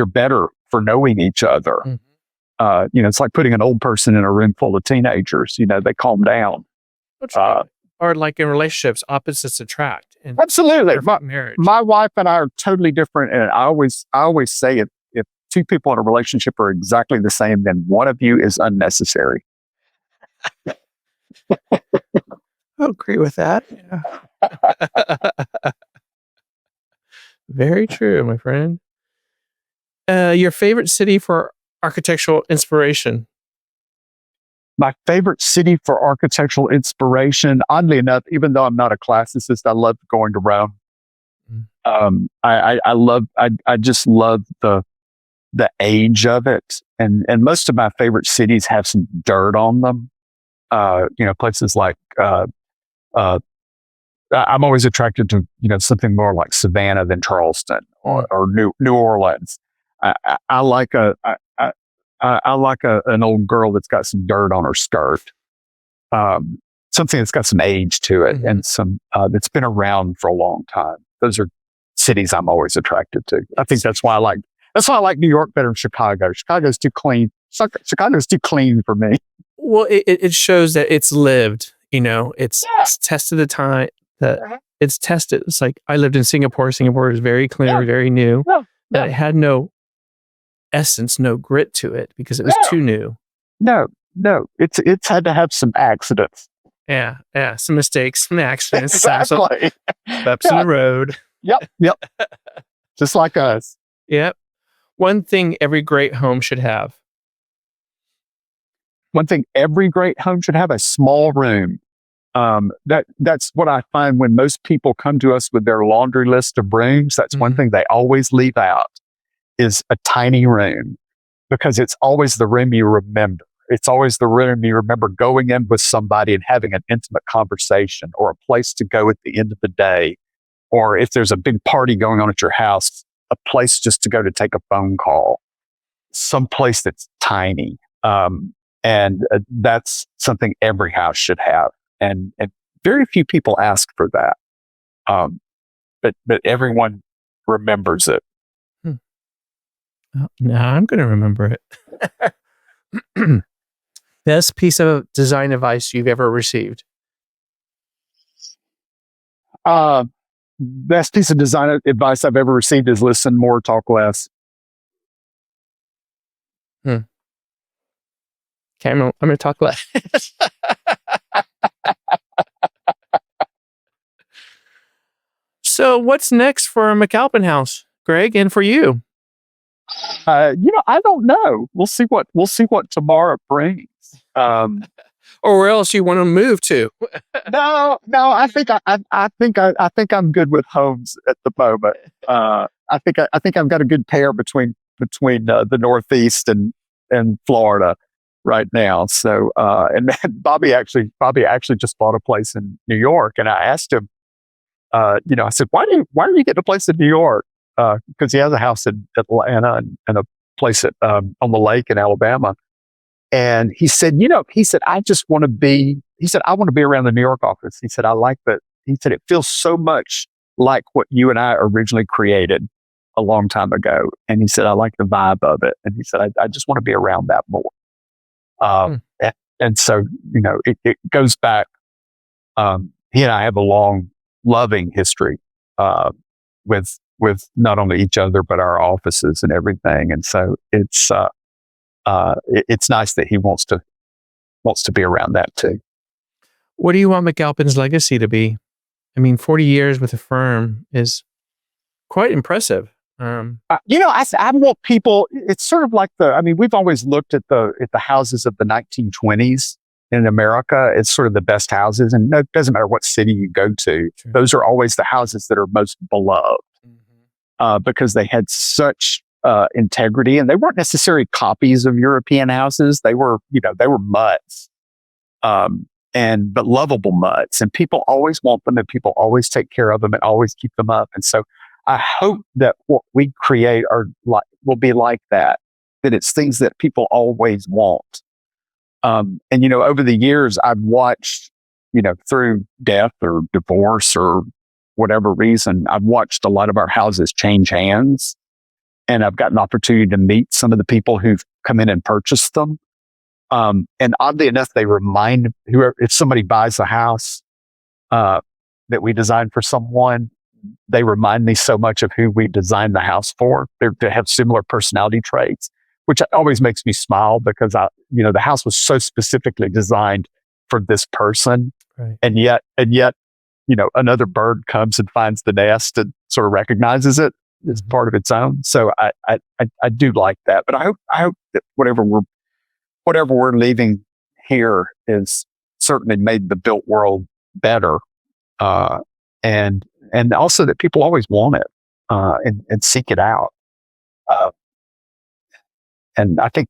better for knowing each other. Mm-hmm. It's like putting an old person in a room full of teenagers. They calm down. Or like in relationships, opposites attract. Absolutely. Marriage. My wife and I are totally different, and I always say if two people in a relationship are exactly the same, then one of you is unnecessary. I agree with that. Yeah. Very true, my friend. Your favorite city for architectural inspiration? My favorite city for architectural inspiration, oddly enough, even though I'm not a classicist, I love going to Rome. I just love the age of it, and most of my favorite cities have some dirt on them. Places like I'm always attracted to something more like Savannah than Charleston or New Orleans. I like an old girl that's got some dirt on her skirt, something that's got some age to it, mm-hmm. and some that's been around for a long time. Those are cities I'm always attracted to. I think that's why I like New York better than Chicago. Chicago's too clean. Chicago's too clean for me. Well, it shows that it's lived. It's tested the time. It's tested. It's like I lived in Singapore. Singapore is very clean, very new. It had no essence, no grit to it because it was too new. No. It's had to have some accidents. Yeah. Some mistakes, some accidents. Exactly. Steps in the road. Yep. Just like us. Yep. One thing every great home should have. One thing every great home should have: a small room. That's what I find when most people come to us with their laundry list of rooms. That's one thing they always leave out, is a tiny room, because it's always the room you remember. It's always the room you remember going in with somebody and having an intimate conversation, or a place to go at the end of the day. Or if there's a big party going on at your house, a place just to go to take a phone call, some place that's tiny. And that's something every house should have. And very few people ask for that. But everyone remembers it. Now I'm going to remember it. Best piece of design advice you've ever received? Best piece of design advice I've ever received is listen more, talk less. Okay, I'm going to talk less. So what's next for McALPINE House, Greg, and for you? I don't know. We'll see what tomorrow brings. Or where else you want to move to? No. I think I'm good with homes at the moment. I think I've got a good pair between the Northeast and Florida right now. So and Bobby actually just bought a place in New York, and I asked him, I said, why do you get a place in New York? Because he has a house in Atlanta and a place on the lake in Alabama. And he said, I want to be around the New York office. He said, I like that. He said, it feels so much like what you and I originally created. a long time ago, and he said, I like the vibe of it. And he said, I just want to be around that more. And so, it goes back. He and I have a long, loving history with not only each other but our offices and everything. And so it's nice that he wants to be around that too. What do you want McAlpine's legacy to be? I mean, 40 years with a firm is quite impressive. I want people. It's sort of like we've always looked at the houses of the 1920s in America. It's sort of the best houses, and it doesn't matter what city you go to. True. Those are always the houses that are most beloved because they had such integrity, and they weren't necessarily copies of European houses. They were mutts, but lovable mutts, and people always want them, and people always take care of them and always keep them up. And so I hope that what we create will be like that it's things that people always want. And over the years, I've watched, through death or divorce or whatever reason, I've watched a lot of our houses change hands, and I've got an opportunity to meet some of the people who've come in and purchased them. And oddly enough, they remind if somebody buys a house that we designed for someone, they remind me so much of who we designed the house for. They have similar personality traits, which always makes me smile because the house was so specifically designed for this person. Right. And yet, another bird comes and finds the nest and sort of recognizes it as part of its own. So I do like that, but I hope that whatever we're leaving here is certainly made the built world better. And also that people always want it, and seek it out. And I think,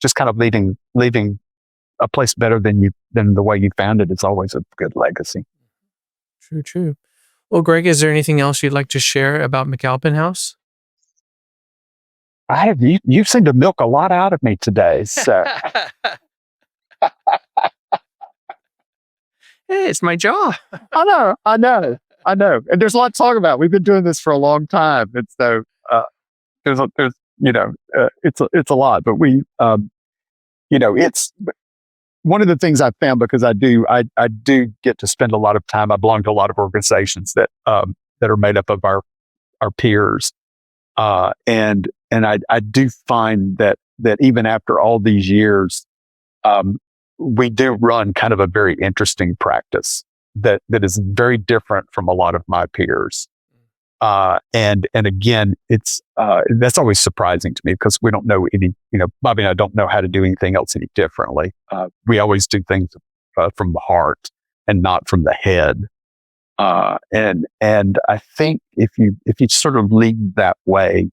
just kind of leaving a place better than the way you found it is always a good legacy. True. Well, Greg, is there anything else you'd like to share about McALPINE House? I have. You seem to milk a lot out of me today. So. Hey, it's my job. I know. And there's a lot to talk about. We've been doing this for a long time. And so, it's a lot, but it's one of the things I found because I do get to spend a lot of time. I belong to a lot of organizations that are made up of our peers. And I do find that even after all these years, we do run kind of a very interesting practice that is very different from a lot of my peers. And again, it's that's always surprising to me because we don't know Bobby and I don't know how to do anything else any differently. We always do things from the heart and not from the head. And I think if you sort of lead that way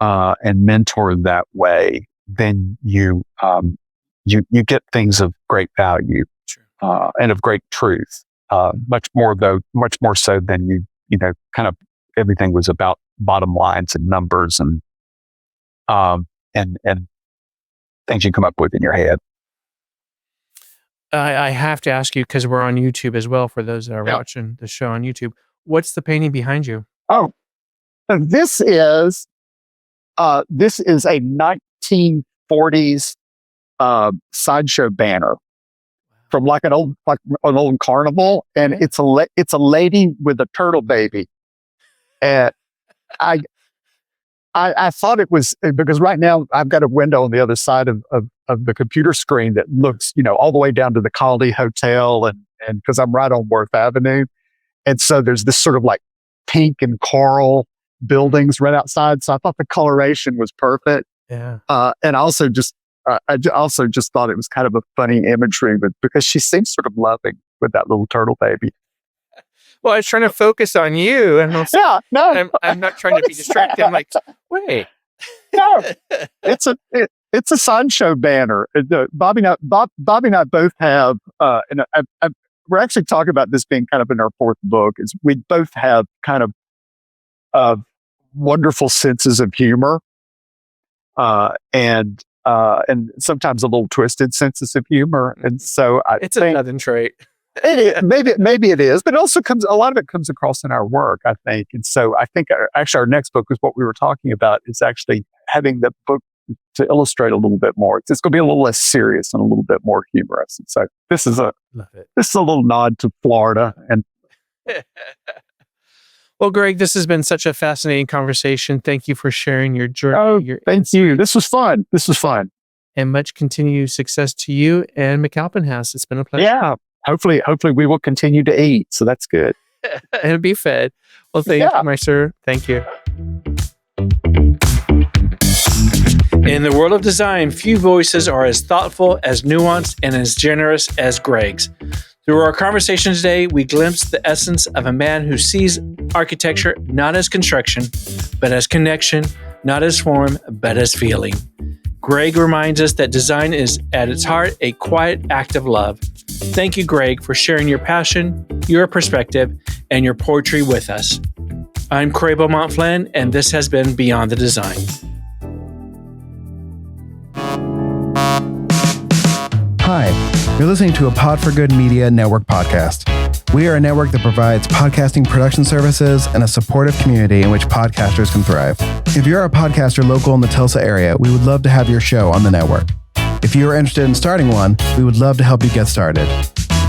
and mentor that way, then you get things of great value and of great truth. Much more so than kind of everything was about bottom lines and numbers and things you come up with in your head. I have to ask you, because we're on YouTube as well, for those that are watching the show on YouTube, what's the painting behind you? Oh, this is a 1940s sideshow banner from like an old carnival, and it's a lady with a turtle baby, and I thought it was because right now I've got a window on the other side of the computer screen that looks all the way down to the Colony Hotel, and because I'm right on Worth Avenue, and so there's this sort of like pink and coral buildings right outside. So I thought the coloration was perfect. Yeah, and I also just thought it was kind of a funny imagery, but because she seems sort of loving with that little turtle baby. Well, I was trying to focus on you, and I'm not trying to be distracted. I'm like, wait, no, it's a sideshow banner. Bobby and I both have, and we're actually talking about this being kind of in our fourth book. Is we both have kind of wonderful senses of humor, and sometimes a little twisted senses of humor, and so it's a Southern trait. Maybe it is, but it also a lot of it comes across in our work, I think. And so I think our next book is what we were talking about, is actually having the book to illustrate a little bit more. It's going to be a little less serious and a little bit more humorous. And so this is a little nod to Florida. And well, Greg, this has been such a fascinating conversation. Thank you for sharing your journey. Oh, thank you. This was fun. And much continued success to you and McALPINE House. It's been a pleasure. Yeah. Hopefully we will continue to eat. So that's good. And be fed. Well, thank you, my sir. Thank you. In the world of design, few voices are as thoughtful, as nuanced, and as generous as Greg's. Through our conversation today, we glimpsed the essence of a man who sees architecture not as construction, but as connection, not as form, but as feeling. Greg reminds us that design is, at its heart, a quiet act of love. Thank you, Greg, for sharing your passion, your perspective, and your poetry with us. I'm Craig Beaumont Flynn, and this has been Beyond the Design. Hi, you're listening to a Pod for Good Media Network podcast. We are a network that provides podcasting production services and a supportive community in which podcasters can thrive. If you're a podcaster local in the Tulsa area, we would love to have your show on the network. If you are interested in starting one, we would love to help you get started.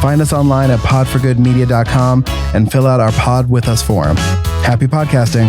Find us online at podforgoodmedia.com and fill out our Pod With Us form. Happy podcasting.